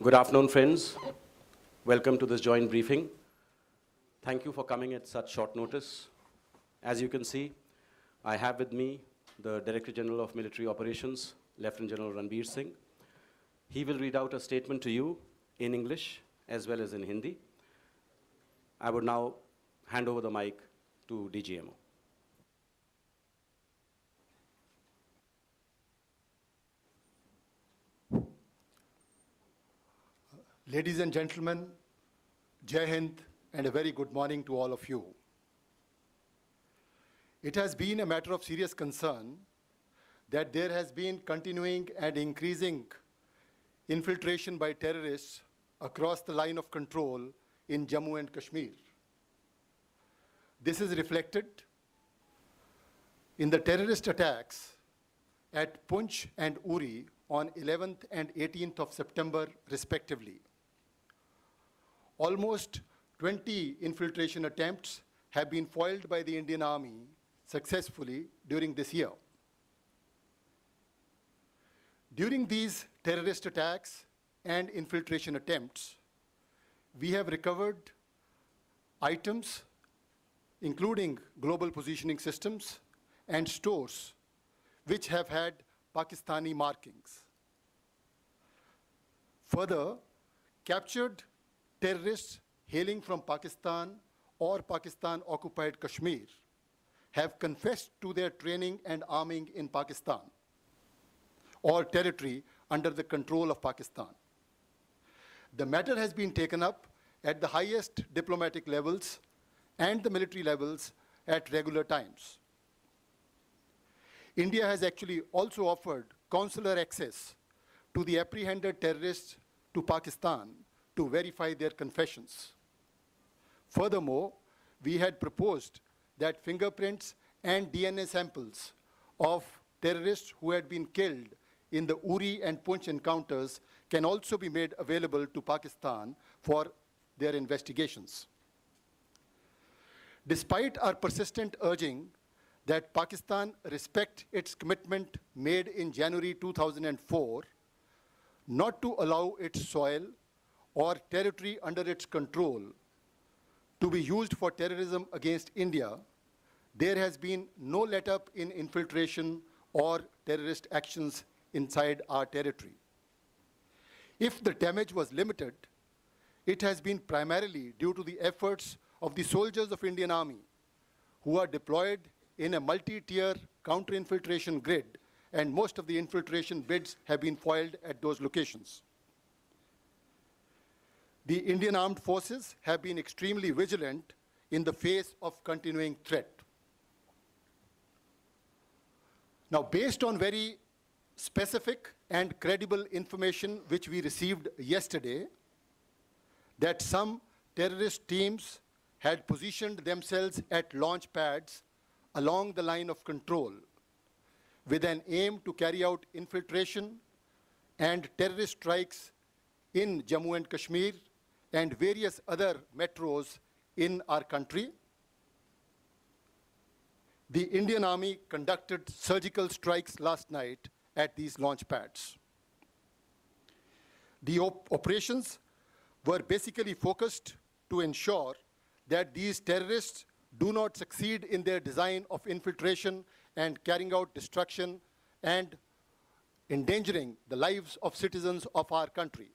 Good afternoon, friends. Welcome to this joint briefing. Thank you for coming at such short notice. As you can see, I have with me the Director General of Military Operations, Lieutenant General Ranbir Singh. He will read out a statement to you in English as well as in Hindi. I would now hand over the mic to DGMO. Ladies and gentlemen, Jai Hind and a very good morning to all of you. It has been a matter of serious concern that there has been continuing and increasing infiltration by terrorists across the line of control in Jammu and Kashmir. This is reflected in the terrorist attacks at Poonch and Uri on 11th and 18th of September, respectively. Almost 20 infiltration attempts have been foiled by the Indian Army successfully during this year. During these terrorist attacks and infiltration attempts, we have recovered items including global positioning systems and stores which have had Pakistani markings. Further, captured terrorists hailing from Pakistan or Pakistan-occupied Kashmir have confessed to their training and arming in Pakistan or territory under the control of Pakistan. The matter has been taken up at the highest diplomatic levels and the military levels at regular times. India has actually also offered consular access to the apprehended terrorists to Pakistan to verify their confessions. Furthermore, we had proposed that fingerprints and DNA samples of terrorists who had been killed in the Uri and Poonch encounters can also be made available to Pakistan for their investigations. Despite our persistent urging that Pakistan respect its commitment made in January 2004 not to allow its soil or territory under its control to be used for terrorism against India, there has been no let-up in infiltration or terrorist actions inside our territory. If the damage was limited, it has been primarily due to the efforts of the soldiers of Indian Army who are deployed in a multi-tier counter-infiltration grid, and most of the infiltration bids have been foiled at those locations. The Indian Armed Forces have been extremely vigilant in the face of continuing threat. Now, based on very specific and credible information which we received yesterday, that some terrorist teams had positioned themselves at launch pads along the line of control with an aim to carry out infiltration and terrorist strikes in Jammu and Kashmir and various other metros in our country. The Indian Army conducted surgical strikes last night at these launch pads. The operations were basically focused to ensure that these terrorists do not succeed in their design of infiltration and carrying out destruction and endangering the lives of citizens of our country.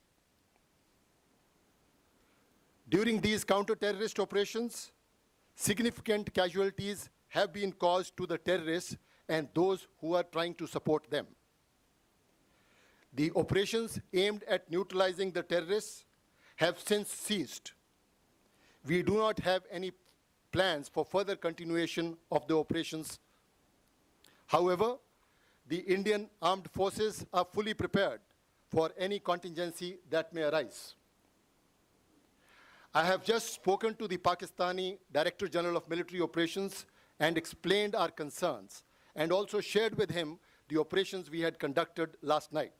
During these counter-terrorist operations, significant casualties have been caused to the terrorists and those who are trying to support them. The operations aimed at neutralizing the terrorists have since ceased. We do not have any plans for further continuation of the operations. However, the Indian Armed Forces are fully prepared for any contingency that may arise. I have just spoken to the Pakistani Director General of Military Operations and explained our concerns, and also shared with him the operations we had conducted last night.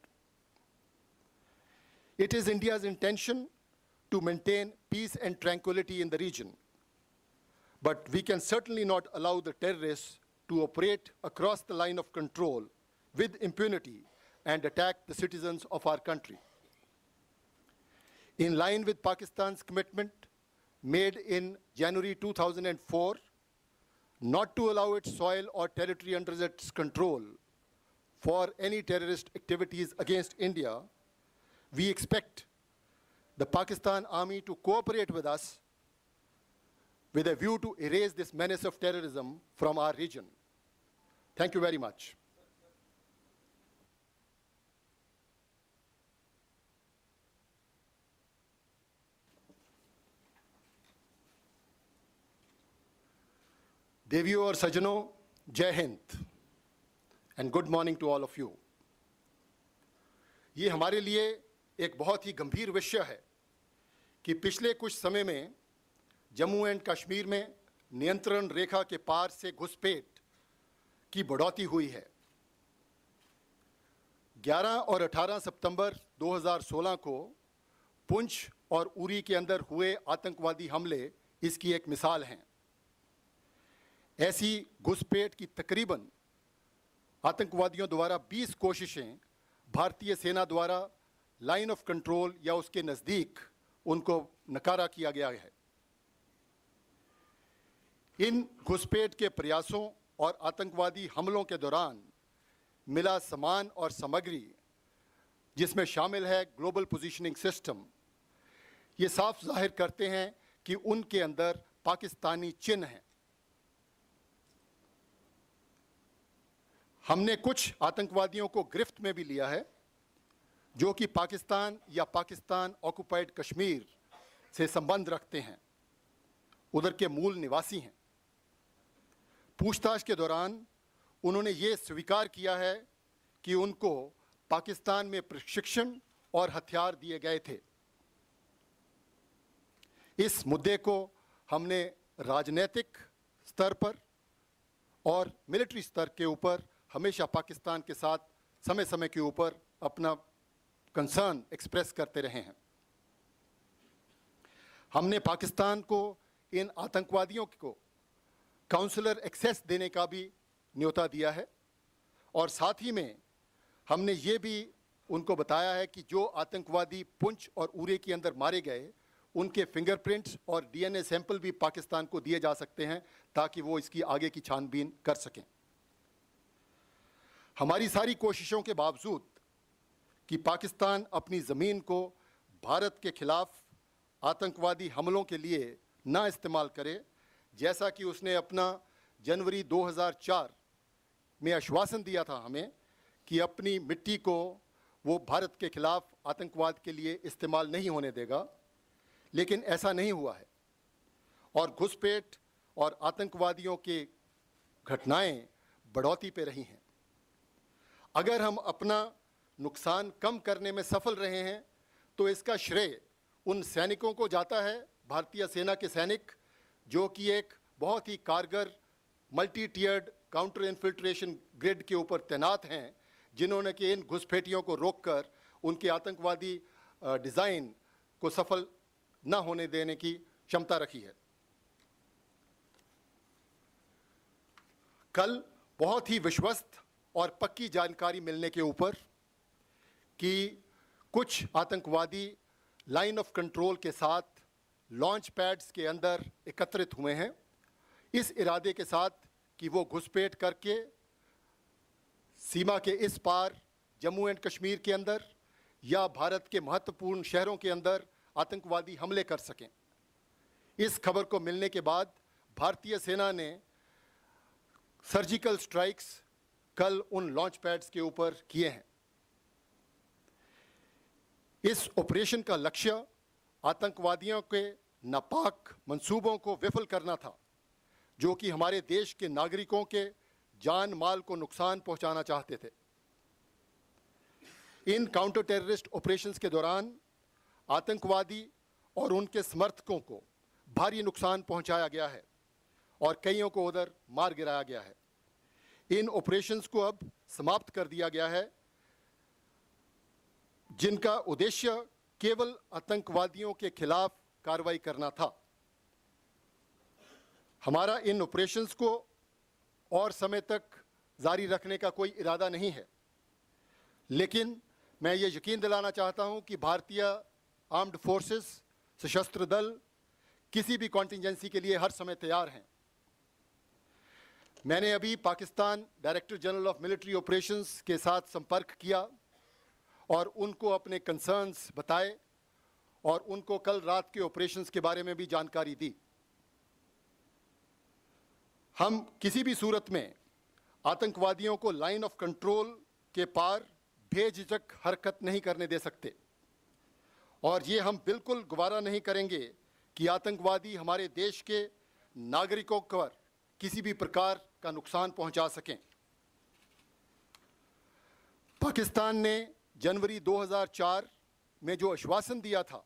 It is India's intention to maintain peace and tranquility in the region, but we can certainly not allow the terrorists to operate across the line of control with impunity and attack the citizens of our country. in line with Pakistan's commitment made in January 2004 not to allow its soil or territory under its control for any terrorist activities against India, we expect the Pakistan Army to cooperate with us with a view to erase this menace of terrorism from our region. Thank you very much. देवियों और सज्जनों, जय हिंद and good morning to all of you. ये हमारे लिए एक बहुत ही गंभीर विषय है कि पिछले कुछ समय में जम्मू एंड कश्मीर में नियंत्रण रेखा के पार से घुसपैठ की बढ़ोतरी हुई है। 11 और 18 सितंबर 2016 को पुंछ और उरी के अंदर हुए आतंकवादी हमले इसकी एक मिसाल हैं। ऐसी घुसपैठ की तकरीबन आतंकवादियों द्वारा 20 कोशिशें भारतीय सेना द्वारा लाइन ऑफ कंट्रोल या उसके नज़दीक उनको नकारा किया गया है। इन घुसपैठ के प्रयासों और आतंकवादी हमलों के दौरान मिला सामान और सामग्री, जिसमें शामिल है ग्लोबल पोजीशनिंग सिस्टम, ये साफ जाहिर करते हैं कि उनके अंदर पाकिस्तानी चिन्ह हैं। हमने कुछ आतंकवादियों को गिरफ्त में भी लिया है जो कि पाकिस्तान या पाकिस्तान ऑक्युपाइड कश्मीर से संबंध रखते हैं, उधर के मूल निवासी हैं। पूछताछ के दौरान उन्होंने ये स्वीकार किया है कि उनको पाकिस्तान में प्रशिक्षण और हथियार दिए गए थे। इस मुद्दे को हमने राजनीतिक स्तर पर और मिलिट्री स्तर के ऊपर हमेशा पाकिस्तान के साथ समय समय के ऊपर अपना कंसर्न एक्सप्रेस करते रहे हैं। हमने पाकिस्तान को इन आतंकवादियों को काउंसलर एक्सेस देने का भी न्योता दिया है और साथ ही में हमने ये भी उनको बताया है कि जो आतंकवादी पुंछ और उरी के अंदर मारे गए उनके फिंगरप्रिंट्स और डीएनए सैंपल भी पाकिस्तान को दिए जा सकते हैं ताकि वो इसकी आगे की छानबीन कर सकें। हमारी सारी कोशिशों के बावजूद कि पाकिस्तान अपनी ज़मीन को भारत के खिलाफ आतंकवादी हमलों के लिए ना इस्तेमाल करे, जैसा कि उसने अपना जनवरी 2004 में आश्वासन दिया था हमें कि अपनी मिट्टी को वो भारत के खिलाफ आतंकवाद के लिए इस्तेमाल नहीं होने देगा, लेकिन ऐसा नहीं हुआ है और घुसपैठ और आतंकवादियों के घटनाएं बढ़ोतरी पे रही हैं। अगर हम अपना नुकसान कम करने में सफल रहे हैं तो इसका श्रेय उन सैनिकों को जाता है, भारतीय सेना के सैनिक जो कि एक बहुत ही कारगर मल्टी टियर्ड काउंटर इन्फिल्ट्रेशन ग्रिड के ऊपर तैनात हैं, जिन्होंने कि इन घुसपैठियों को रोककर उनके आतंकवादी डिज़ाइन को सफल न होने देने की क्षमता रखी है। कल बहुत ही विश्वस्त और पक्की जानकारी मिलने के ऊपर कि कुछ आतंकवादी लाइन ऑफ कंट्रोल के साथ लॉन्च पैड्स के अंदर एकत्रित हुए हैं, इस इरादे के साथ कि वो घुसपैठ करके सीमा के इस पार जम्मू एंड कश्मीर के अंदर या भारत के महत्वपूर्ण शहरों के अंदर आतंकवादी हमले कर सकें। इस खबर को मिलने के बाद भारतीय सेना ने सर्जिकल स्ट्राइक्स कल उन लॉन्च पैड्स के ऊपर किए हैं। इस ऑपरेशन का लक्ष्य आतंकवादियों के नापाक मंसूबों को विफल करना था, जो कि हमारे देश के नागरिकों के जान माल को नुकसान पहुंचाना चाहते थे। इन काउंटर टेररिस्ट ऑपरेशंस के दौरान आतंकवादी और उनके समर्थकों को भारी नुकसान पहुंचाया गया है और कईयों को उधर मार गिराया गया है। इन ऑपरेशंस को अब समाप्त कर दिया गया है, जिनका उद्देश्य केवल आतंकवादियों के खिलाफ कार्रवाई करना था। हमारा इन ऑपरेशंस को और समय तक जारी रखने का कोई इरादा नहीं है, लेकिन मैं ये यकीन दिलाना चाहता हूं कि भारतीय आर्म्ड फोर्सेस, सशस्त्र दल किसी भी कॉन्टिंजेंसी के लिए हर समय तैयार हैं। मैंने अभी Pakistan director general of military operations के साथ संपर्क किया और उनको अपने कंसर्न्स बताए और उनको कल रात के ऑपरेशंस के बारे में भी जानकारी दी। हम किसी भी सूरत में आतंकवादियों को लाइन ऑफ कंट्रोल के पार बेझिझक हरकत नहीं करने दे सकते और ये हम बिल्कुल गवारा नहीं करेंगे कि आतंकवादी हमारे देश के नागरिकों पर किसी भी प्रकार का नुकसान पहुंचा सकें। पाकिस्तान ने जनवरी 2004 में जो आश्वासन दिया था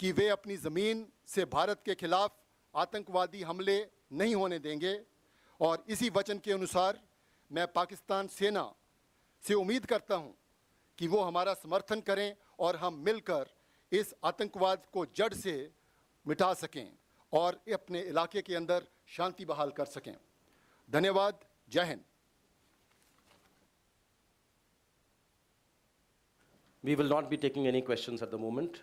कि वे अपनी ज़मीन से भारत के खिलाफ आतंकवादी हमले नहीं होने देंगे और इसी वचन के अनुसार मैं पाकिस्तान सेना से उम्मीद करता हूं कि वो हमारा समर्थन करें और हम मिलकर इस आतंकवाद को जड़ से मिटा सकें और अपने इलाके के अंदर शांति बहाल कर सकें। धन्यवाद। जय Hind. We will not be taking any questions at the moment,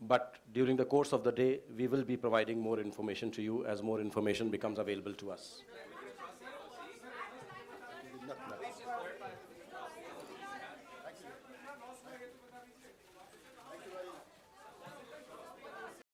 but during the course of the day, we will be providing more information to you as more information becomes available to us.